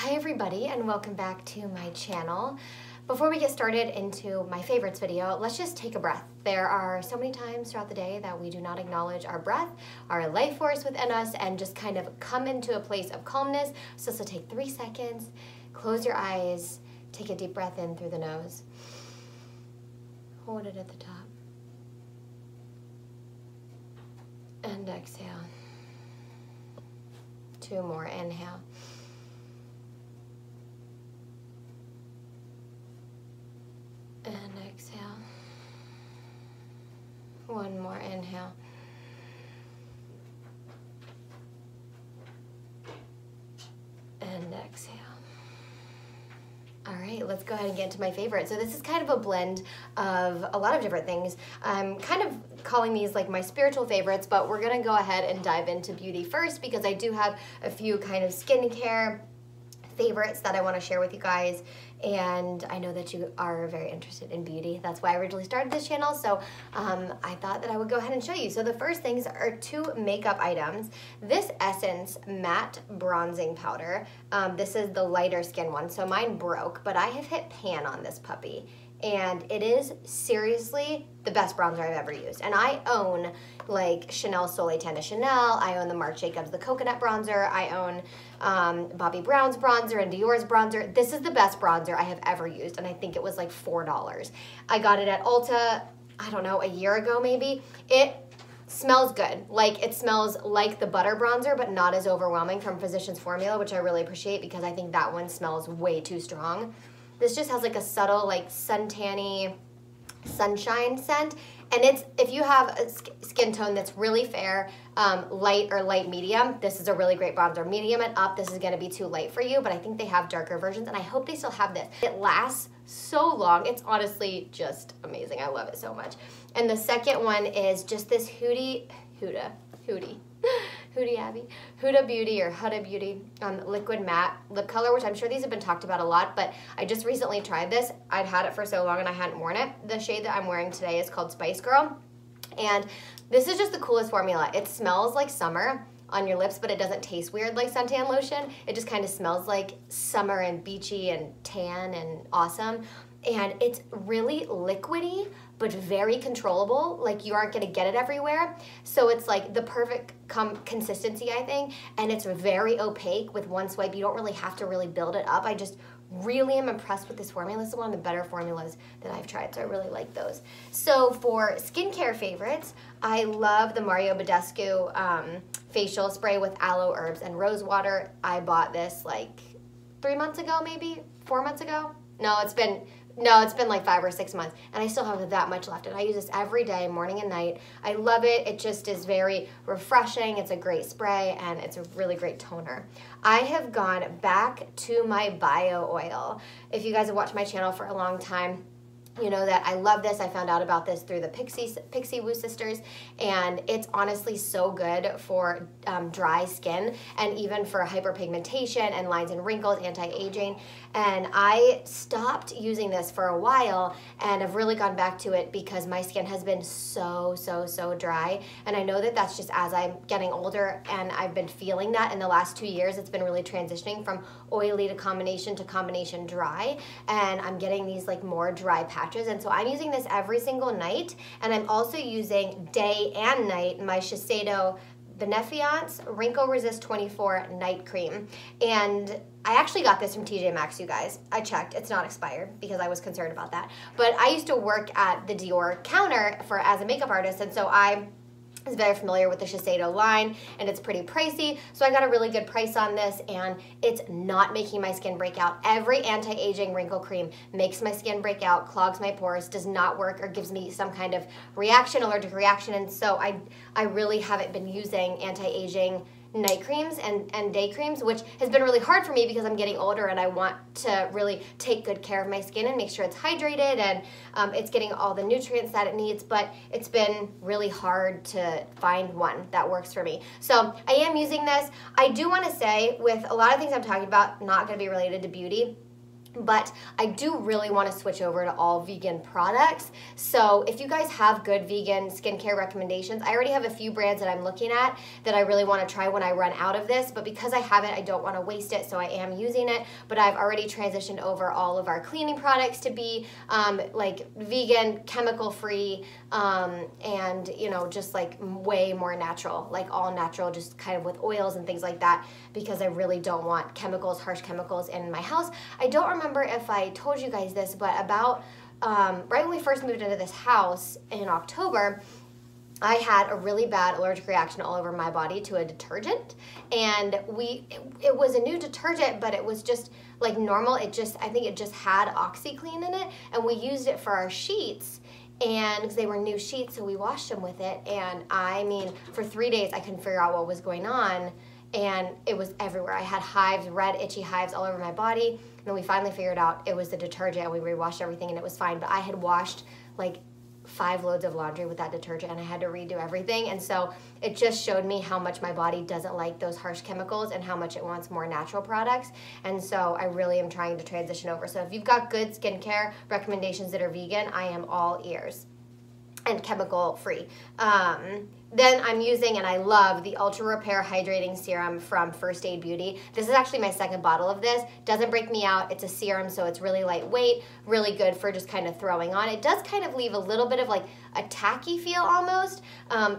Hi everybody, and welcome back to my channel. Before we get started into my favorites video, let's just take a breath. There are so many times throughout the day that we do not acknowledge our breath, our life force within us, and just kind of come into a place of calmness. So take 3 seconds, close your eyes, take a deep breath in through the nose. Hold it at the top. And exhale. 2 more, inhale. And exhale. 1 more, inhale. And exhale. All right, let's go ahead and get into my favorite. So this is kind of a blend of a lot of different things. I'm kind of calling these like my spiritual favorites, but we're gonna go ahead and dive into beauty first because I do have a few kind of skincare favorites that I want to share with you guys, and I know that you are very interested in beauty. That's why I originally started this channel, so I thought that I would go ahead and show you. So the first things are 2 makeup items. This Essence Matte Bronzing Powder. This is the lighter skin one, so mine broke, but I have hit pan on this puppy, and it is seriously the best bronzer I've ever used. And I own like Chanel Soleil Tan de Chanel, I own the Marc Jacobs the Coconut Bronzer, I own Bobbi Brown's bronzer and Dior's bronzer. This is the best bronzer I have ever used, and I think it was like $4. I got it at Ulta, I don't know, a year ago maybe. It smells good. Like, it smells like the butter bronzer, but not as overwhelming from Physicians Formula, which I really appreciate because I think that one smells way too strong. This just has like a subtle, like suntanny sunshine scent. And it's, if you have a skin tone that's really fair, light or light medium, this is a really great bronzer. Medium and up, this is gonna be too light for you, but I think they have darker versions, and I hope they still have this. It lasts so long. It's honestly just amazing. I love it so much. And the second one is just this Huda Beauty or Huda Beauty liquid matte lip color, which I'm sure these have been talked about a lot, but I just recently tried this. I'd had it for so long and I hadn't worn it. The shade that I'm wearing today is called Spice Girl, and this is just the coolest formula. It smells like summer on your lips, but it doesn't taste weird like suntan lotion. It just kind of smells like summer and beachy and tan and awesome. And it's really liquidy, but very controllable. Like, you aren't gonna get it everywhere. So it's like the perfect consistency, I think. And it's very opaque with one swipe. You don't really have to really build it up. I just really am impressed with this formula. This is one of the better formulas that I've tried, so I really like those. So for skincare favorites, I love the Mario Badescu facial spray with aloe herbs and rose water. I bought this like 3 months ago, maybe 4 months ago. No, it's been like 5 or 6 months, and I still have that much left, and I use this every day, morning and night. I love it. It just is very refreshing. It's a great spray, and it's a really great toner. I have gone back to my bio oil. If you guys have watched my channel for a long time, you know that I love this. I found out about this through the Pixie Woo sisters, and it's honestly so good for dry skin and even for hyperpigmentation and lines and wrinkles, anti-aging. And I stopped using this for a while and have really gone back to it because my skin has been so dry. And I know that that's just as I'm getting older, and I've been feeling that in the last 2 years. It's been really transitioning from oily to combination dry, and I'm getting these like more dry patches. And so I'm using this every single night, and I'm also using day and night my Shiseido Benefiance Wrinkle Resist 24 Night Cream. And I actually got this from TJ Maxx, you guys. I checked, it's not expired because I was concerned about that. But I used to work at the Dior counter as a makeup artist, and so I is very familiar with the Shiseido line, and it's pretty pricey, so I got a really good price on this, and it's not making my skin break out. Every anti-aging wrinkle cream makes my skin break out, clogs my pores, does not work, or gives me some kind of reaction, allergic reaction, and so I really haven't been using anti-aging night creams and day creams, which has been really hard for me because I'm getting older and I want to really take good care of my skin and make sure it's hydrated and it's getting all the nutrients that it needs, but it's been really hard to find one that works for me. So I am using this. I do want to say, with a lot of things I'm talking about not going to be related to beauty, but I do really want to switch over to all vegan products. So if you guys have good vegan skincare recommendations, I already have a few brands that I'm looking at that I really want to try when I run out of this, but because I have it, I don't want to waste it, so I am using it. But I've already transitioned over all of our cleaning products to be like vegan, chemical free, and you know, just like way more natural, like all natural, just kind of with oils and things like that, because I really don't want chemicals, harsh chemicals in my house. I don't remember if I told you guys this, but about right when we first moved into this house in October, I had a really bad allergic reaction all over my body to a detergent, and it was a new detergent, but it was just like normal. I think it just had OxyClean in it, and we used it for our sheets, and because they were new sheets, so we washed them with it, and I mean, for 3 days I couldn't figure out what was going on, and it was everywhere. I had hives, red itchy hives all over my body, and then we finally figured out it was the detergent, and we rewashed everything and it was fine. But I had washed like 5 loads of laundry with that detergent, and I had to redo everything, and so it just showed me how much my body doesn't like those harsh chemicals and how much it wants more natural products. And so I really am trying to transition over. So if you've got good skincare recommendations that are vegan, I am all ears, and chemical free. Then I'm using, and I love, the Ultra Repair Hydrating Serum from First Aid Beauty. This is actually my second bottle of this. Doesn't break me out. It's a serum, so it's really lightweight, really good for just kind of throwing on. It does kind of leave a little bit of like a tacky feel almost.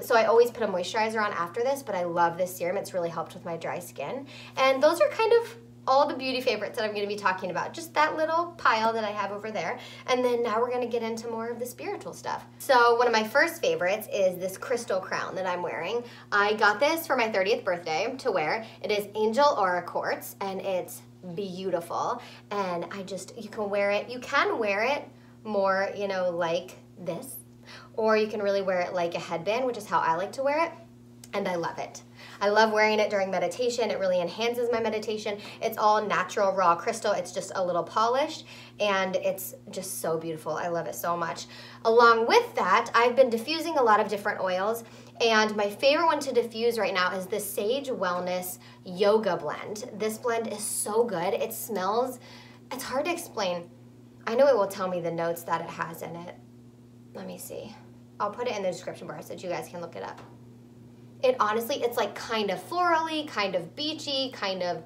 So I always put a moisturizer on after this, but I love this serum. It's really helped with my dry skin. And those are kind of all the beauty favorites that I'm going to be talking about. Just that little pile that I have over there. And then now we're going to get into more of the spiritual stuff. So one of my first favorites is this crystal crown that I'm wearing. I got this for my 30th birthday to wear. It is Angel Aura Quartz, and it's beautiful. And you can wear it more, you know, like this, or you can really wear it like a headband, which is how I like to wear it. And I love it. I love wearing it during meditation. It really enhances my meditation. It's all natural raw crystal. It's just a little polished, and it's just so beautiful. I love it so much. Along with that, I've been diffusing a lot of different oils, and my favorite one to diffuse right now is the Sage Wellness Yoga Blend. This blend is so good. It smells, it's hard to explain. I know it will tell me the notes that it has in it. Let me see. I'll put it in the description bar so that you guys can look it up. It honestly, it's like kind of florally, kind of beachy, kind of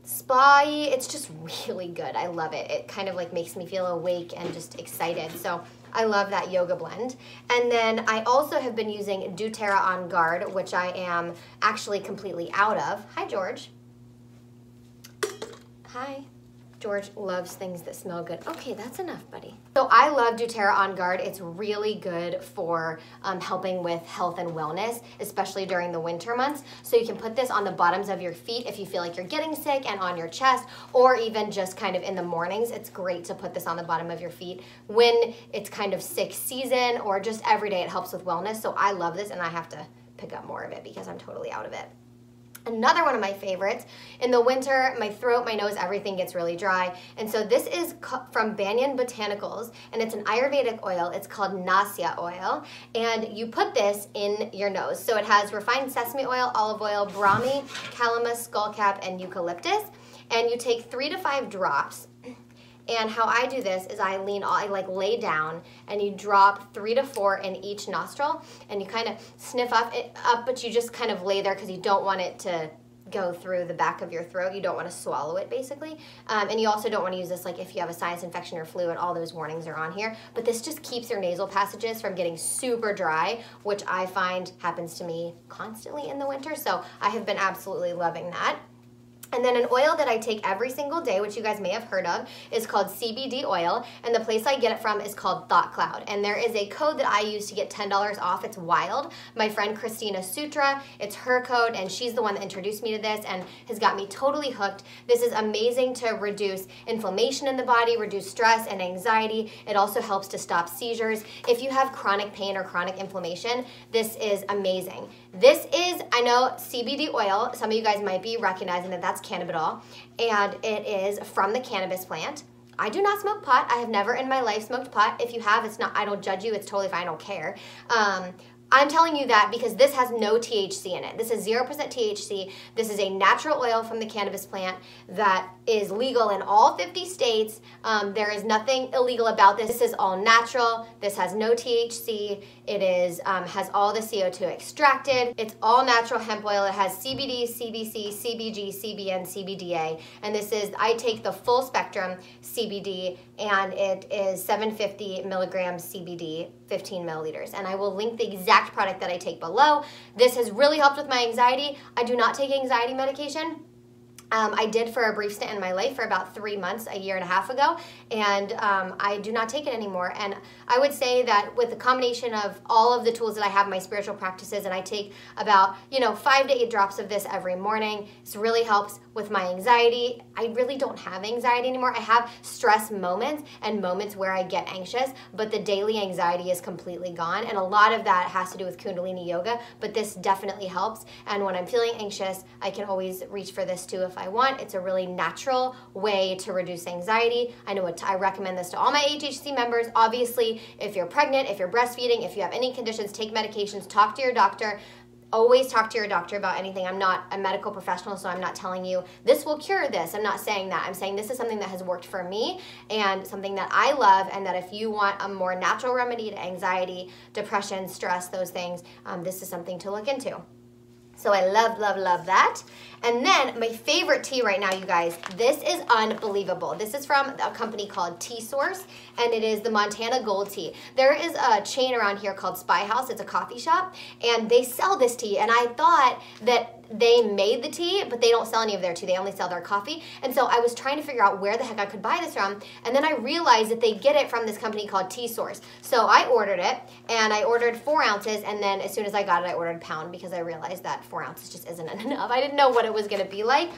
spa-y. It's just really good. I love it. It kind of like makes me feel awake and just excited. So I love that yoga blend. And then I also have been using doTERRA On Guard, which I am actually completely out of. Hi, George. Hi. George loves things that smell good. Okay, that's enough, buddy. So I love doTERRA On Guard. It's really good for helping with health and wellness, especially during the winter months. So you can put this on the bottoms of your feet if you feel like you're getting sick, and on your chest, or even just kind of in the mornings. It's great to put this on the bottom of your feet when it's kind of sick season, or just every day. It helps with wellness. So I love this, and I have to pick up more of it because I'm totally out of it. Another one of my favorites, in the winter, my throat, my nose, everything gets really dry. And so this is from Banyan Botanicals, and it's an Ayurvedic oil. It's called Nasya oil. And you put this in your nose. So it has refined sesame oil, olive oil, brahmi, calamus, skullcap, and eucalyptus. And you take 3 to 5 drops. And how I do this is I lay down, and you drop 3 to 4 in each nostril, and you kind of sniff up, but you just kind of lay there because you don't want it to go through the back of your throat. You don't want to swallow it, basically. And you also don't want to use this like if you have a sinus infection or flu, and all those warnings are on here. But this just keeps your nasal passages from getting super dry, which I find happens to me constantly in the winter. So I have been absolutely loving that. And then an oil that I take every single day, which you guys may have heard of, is called CBD oil. And the place I get it from is called Thought Cloud. And there is a code that I use to get $10 off. It's wild. My friend Christina Sutra, it's her code, and she's the one that introduced me to this and has got me totally hooked. This is amazing to reduce inflammation in the body, reduce stress and anxiety. It also helps to stop seizures. If you have chronic pain or chronic inflammation, this is amazing. This is, I know, CBD oil. Some of you guys might be recognizing that that's cannabidiol, and it is from the cannabis plant. I do not smoke pot. I have never in my life smoked pot. If you have, it's not, I don't judge you. It's totally fine. I don't care. I'm telling you that because this has no THC in it. This is 0% THC. This is a natural oil from the cannabis plant that is legal in all 50 states. There is nothing illegal about this. This is all natural. This has no THC. It is has all the CO2 extracted. It's all natural hemp oil. It has CBD, CBC, CBG, CBN, CBDA, and this is, I take the full spectrum CBD, and it is 750 milligrams CBD, 15 milliliters, and I will link the exact product that I take below. This has really helped with my anxiety. I do not take anxiety medication. I did for a brief stint in my life for about 3 months, a year and a half ago, and I do not take it anymore. And I would say that with the combination of all of the tools that I have, my spiritual practices, and I take about 5 to 8 drops of this every morning. This really helps with my anxiety. I really don't have anxiety anymore. I have stress moments and moments where I get anxious, but the daily anxiety is completely gone. And a lot of that has to do with Kundalini yoga, but this definitely helps. And when I'm feeling anxious, I can always reach for this too if I want. It's a really natural way to reduce anxiety. I recommend this to all my HHC members. Obviously, if you're pregnant, if you're breastfeeding, if you have any conditions, take medications, talk to your doctor. Always talk to your doctor about anything. I'm not a medical professional, so I'm not telling you this will cure this. I'm not saying that. I'm saying this is something that has worked for me and something that I love, and that if you want a more natural remedy to anxiety, depression, stress, those things, this is something to look into. So I love, love, love that. And then my favorite tea right now, you guys, this is unbelievable. This is from a company called Tea Source, and it is the Montana Gold Tea. There is a chain around here called Spy House. It's a coffee shop, and they sell this tea, and I thought that they made the tea, but they don't sell any of their tea. They only sell their coffee. And so I was trying to figure out where the heck I could buy this from, and then I realized that they get it from this company called Tea Source. So I ordered it, and I ordered 4 ounces, and then as soon as I got it, I ordered a pound because I realized that 4 ounces just isn't enough. I didn't know what it was gonna be like.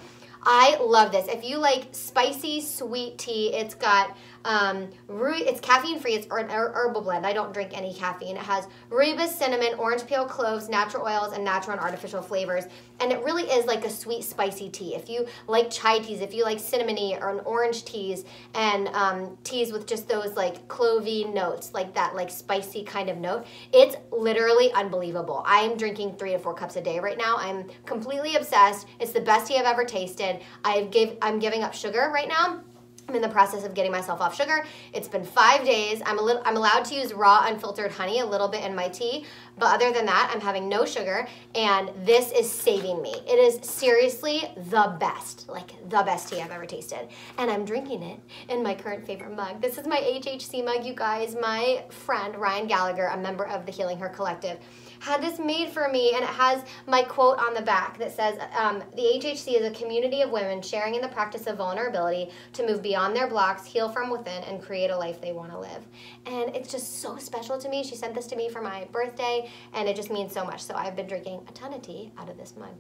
I love this. If you like spicy, sweet tea, it's got, it's caffeine free, it's an herbal blend. I don't drink any caffeine. It has rhubarb, cinnamon, orange peel, cloves, natural oils, and natural and artificial flavors. And it really is like a sweet, spicy tea. If you like chai teas, if you like cinnamony or orange teas, and teas with just those like clovey notes, like that like spicy kind of note, it's literally unbelievable. I am drinking 3 to 4 cups a day right now. I'm completely obsessed. It's the best tea I've ever tasted. I'm giving up sugar right now. I'm in the process of getting myself off sugar. It's been 5 days. I'm allowed to use raw unfiltered honey a little bit in my tea, but other than that, I'm having no sugar, and this is saving me. It is seriously the best, like the best tea I've ever tasted, and I'm drinking it in my current favorite mug. This is my HHC mug, you guys. My friend Ryan Gallagher, a member of the Healing Her Collective, had this made for me, and it has my quote on the back that says, the HHC is a community of women sharing in the practice of vulnerability to move beyond their blocks, heal from within, and create a life they want to live. And it's just so special to me. She sent this to me for my birthday, and it just means so much. So I've been drinking a ton of tea out of this mug.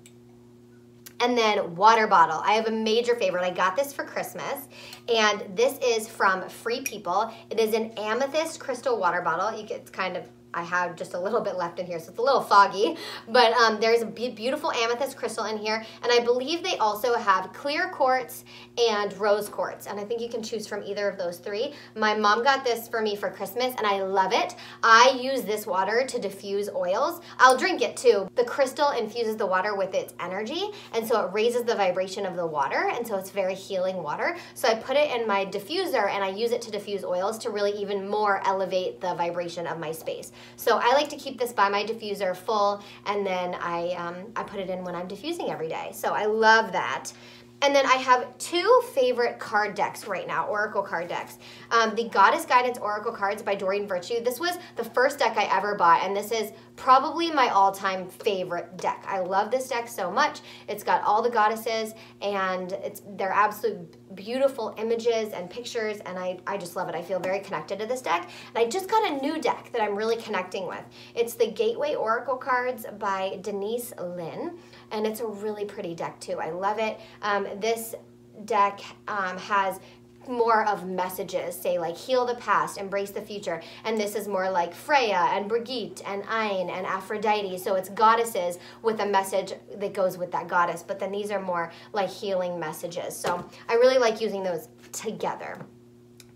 And then water bottle. I have a major favorite. I got this for Christmas, and this is from Free People. It is an amethyst crystal water bottle. It's kind of, I have just a little bit left in here, so it's a little foggy, but there's a beautiful amethyst crystal in here, and I believe they also have clear quartz and rose quartz, and I think you can choose from either of those 3. My mom got this for me for Christmas, and I love it. I use this water to diffuse oils. I'll drink it too. The crystal infuses the water with its energy, and so it raises the vibration of the water, and so it's very healing water. So I put it in my diffuser, and I use it to diffuse oils to really even more elevate the vibration of my space. So I like to keep this by my diffuser full, and then I put it in when I'm diffusing every day. So I love that. And then I have 2 favorite card decks right now, Oracle card decks. The Goddess Guidance Oracle cards by Doreen Virtue. This was the first deck I ever bought, and this is probably my all-time favorite deck. I love this deck so much. It's got all the goddesses, and they're absolute beautiful images and pictures, and I just love it. I feel very connected to this deck. And I just got a new deck that I'm really connecting with. It's the Gateway Oracle cards by Denise Lynn, and it's a really pretty deck too. I love it. This deck has more of messages, say like heal the past, embrace the future, and this is more like Freya and Brigitte and Ain and Aphrodite, so it's goddesses with a message that goes with that goddess, but then these are more like healing messages, so I really like using those together.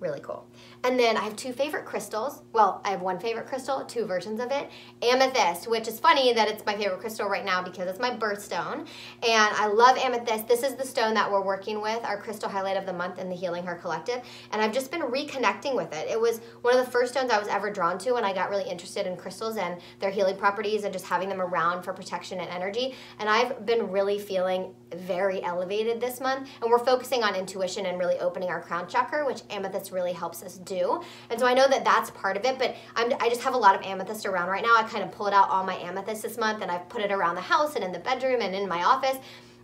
Really cool. And then I have two favorite crystals. Well, I have one favorite crystal, two versions of it. Amethyst, which is funny that it's my favorite crystal right now because it's my birthstone. And I love amethyst. This is the stone that we're working with, our crystal highlight of the month in the Healing Her Collective. And I've just been reconnecting with it. It was one of the first stones I was ever drawn to when I got really interested in crystals and their healing properties and just having them around for protection and energy. And I've been really feeling very elevated this month. And we're focusing on intuition and really opening our crown chakra, which amethyst really helps us do. And so I know that that's part of it, but I just have a lot of amethyst around right now. I kind of pulled out all my amethyst this month and I've put it around the house and in the bedroom and in my office.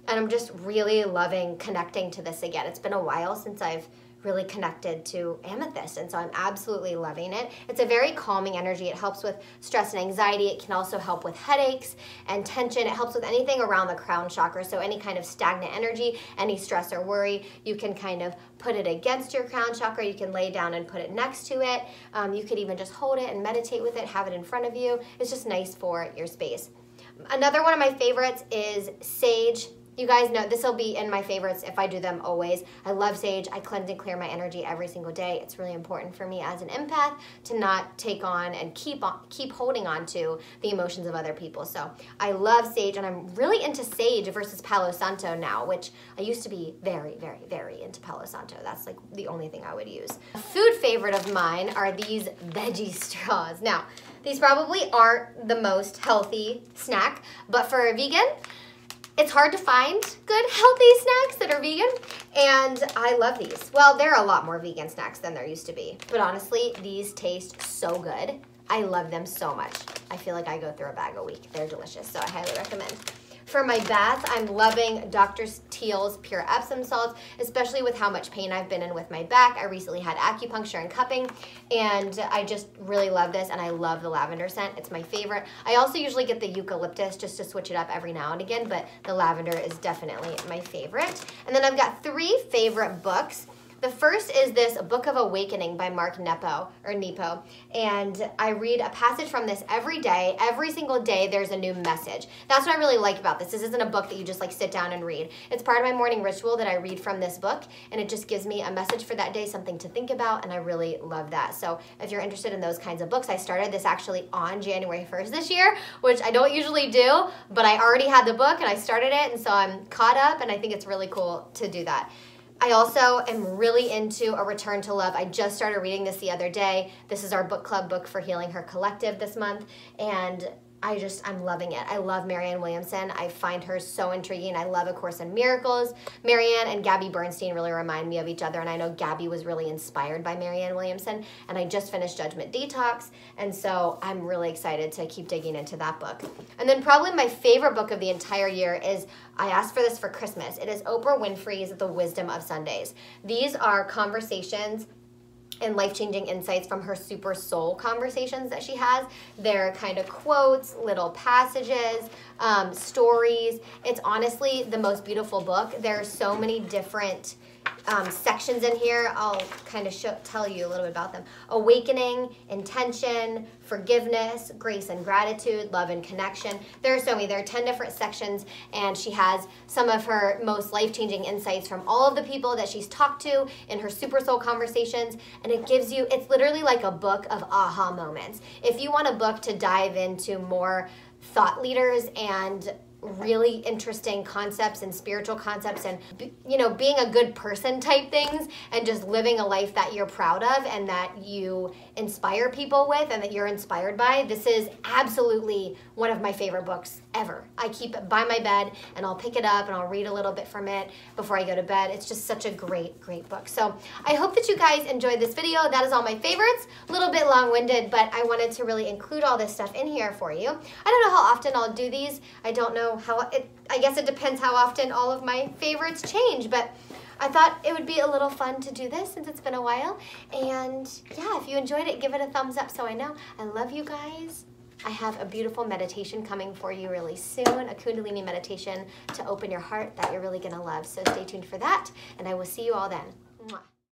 And I'm just really loving connecting to this again. It's been a while since I've really connected to amethyst, and so I'm absolutely loving it. It's a very calming energy. It helps with stress and anxiety. It can also help with headaches and tension. It helps with anything around the crown chakra, so any kind of stagnant energy, any stress or worry, you can kind of put it against your crown chakra. You can lay down and put it next to it. You could even just hold it and meditate with it, have it in front of you. It's just nice for your space. Another one of my favorites is sage. You guys know this will be in my favorites if I do them always. I love sage. I cleanse and clear my energy every single day. It's really important for me as an empath to not take on and keep holding on to the emotions of other people. So I love sage, and I'm really into sage versus Palo Santo now, which I used to be very, very, very into Palo Santo. That's like the only thing I would use. A food favorite of mine are these veggie straws. Now, these probably aren't the most healthy snack, but for a vegan, it's hard to find good healthy snacks that are vegan, and I love these. Well, there are a lot more vegan snacks than there used to be, but honestly, these taste so good. I love them so much. I feel like I go through a bag a week. They're delicious, so I highly recommend. For my bath, I'm loving Dr. Teal's Pure Epsom salts, especially with how much pain I've been in with my back. I recently had acupuncture and cupping, and I just really love this, and I love the lavender scent. It's my favorite. I also usually get the eucalyptus just to switch it up every now and again, but the lavender is definitely my favorite. And then I've got three favorite books. The first is this Book of Awakening by Mark Nepo, and I read a passage from this every day. Every single day there's a new message. That's what I really like about this. This isn't a book that you just like sit down and read. It's part of my morning ritual that I read from this book, and it just gives me a message for that day, something to think about, and I really love that. So if you're interested in those kinds of books, I started this actually on January 1st this year, which I don't usually do, but I already had the book and I started it, and so I'm caught up, and I think it's really cool to do that. I also am really into A Return to Love. I just started reading this the other day. This is our book club book for Healing Her Collective this month, and I'm loving it. I love Marianne Williamson. I find her so intriguing. I love A Course in Miracles. Marianne and Gabby Bernstein really remind me of each other, and I know Gabby was really inspired by Marianne Williamson, and I just finished Judgment Detox, and so I'm really excited to keep digging into that book. And then probably my favorite book of the entire year is, I asked for this for Christmas. It is Oprah Winfrey's The Wisdom of Sundays. These are conversations and life-changing insights from her super soul conversations that she has. They're kind of quotes, little passages, stories. It's honestly the most beautiful book. There are so many different sections in here. I'll kind of tell you a little bit about them. Awakening, intention, forgiveness, grace and gratitude, love and connection. There are so many. There are 10 different sections, and she has some of her most life-changing insights from all of the people that she's talked to in her super soul conversations, and it gives you, it's literally like a book of aha moments. If you want a book to dive into more thought leaders and really interesting concepts and spiritual concepts and, you know, being a good person type things and just living a life that you're proud of and that you inspire people with and that you're inspired by, this is absolutely one of my favorite books ever. I keep it by my bed and I'll pick it up and I'll read a little bit from it before I go to bed. It's just such a great, great book. So I hope that you guys enjoyed this video. That is all my favorites. A little bit long-winded, but I wanted to really include all this stuff in here for you. I don't know how often I'll do these. I don't know how, I guess it depends how often all of my favorites change, but I thought it would be a little fun to do this since it's been a while. And yeah, if you enjoyed it, give it a thumbs up so I know. I love you guys. I have a beautiful meditation coming for you really soon, a Kundalini meditation to open your heart that you're really gonna love. So stay tuned for that, and I will see you all then. Mwah.